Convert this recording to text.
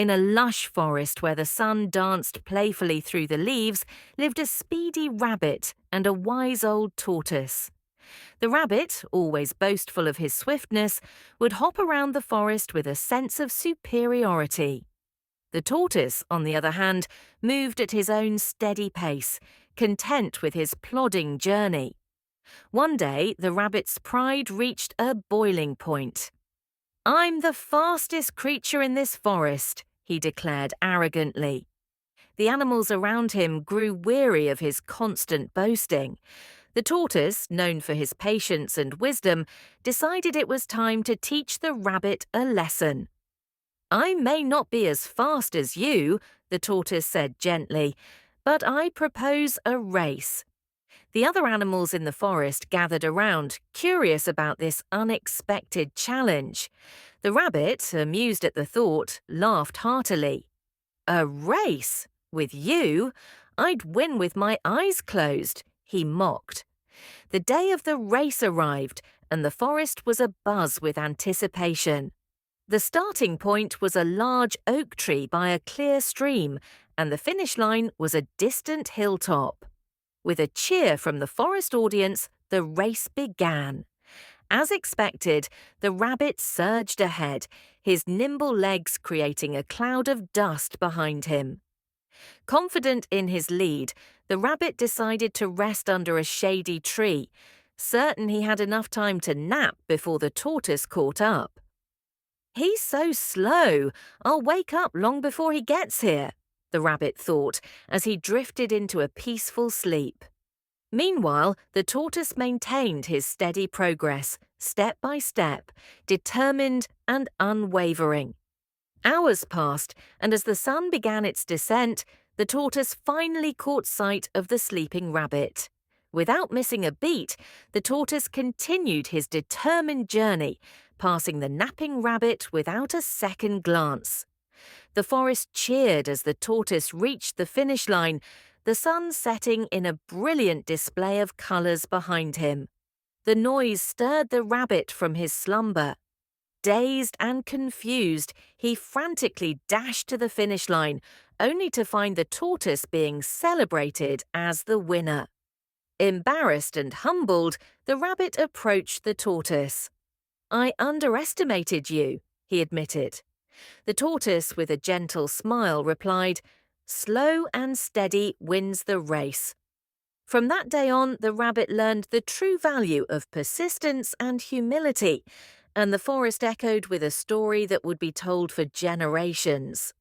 In a lush forest where the sun danced playfully through the leaves lived a speedy rabbit and a wise old tortoise. The rabbit, always boastful of his swiftness, would hop around the forest with a sense of superiority. The tortoise, on the other hand, moved at his own steady pace, content with his plodding journey. One day, the rabbit's pride reached a boiling point. "I'm the fastest creature in this forest," he declared arrogantly. The animals around him grew weary of his constant boasting. The tortoise, known for his patience and wisdom, decided it was time to teach the rabbit a lesson. "I may not be as fast as you," the tortoise said gently, "but I propose a race." The other animals in the forest gathered around, curious about this unexpected challenge. The rabbit, amused at the thought, laughed heartily. "A race? With you? I'd win with my eyes closed," he mocked. The day of the race arrived, and the forest was abuzz with anticipation. The starting point was a large oak tree by a clear stream, and the finish line was a distant hilltop. With a cheer from the forest audience, the race began. As expected, the rabbit surged ahead, his nimble legs creating a cloud of dust behind him. Confident in his lead, the rabbit decided to rest under a shady tree, certain he had enough time to nap before the tortoise caught up. "He's so slow, I'll wake up long before he gets here," the rabbit thought as he drifted into a peaceful sleep. Meanwhile, the tortoise maintained his steady progress, step by step, determined and unwavering. Hours passed, and as the sun began its descent, the tortoise finally caught sight of the sleeping rabbit. Without missing a beat, the tortoise continued his determined journey, passing the napping rabbit without a second glance. The forest cheered as the tortoise reached the finish line, the sun setting in a brilliant display of colours behind him. The noise stirred the rabbit from his slumber. Dazed and confused, he frantically dashed to the finish line, only to find the tortoise being celebrated as the winner. Embarrassed and humbled, the rabbit approached the tortoise. "I underestimated you," he admitted. The tortoise, with a gentle smile, replied, "Slow and steady wins the race." From that day on, the rabbit learned the true value of persistence and humility, and the forest echoed with a story that would be told for generations.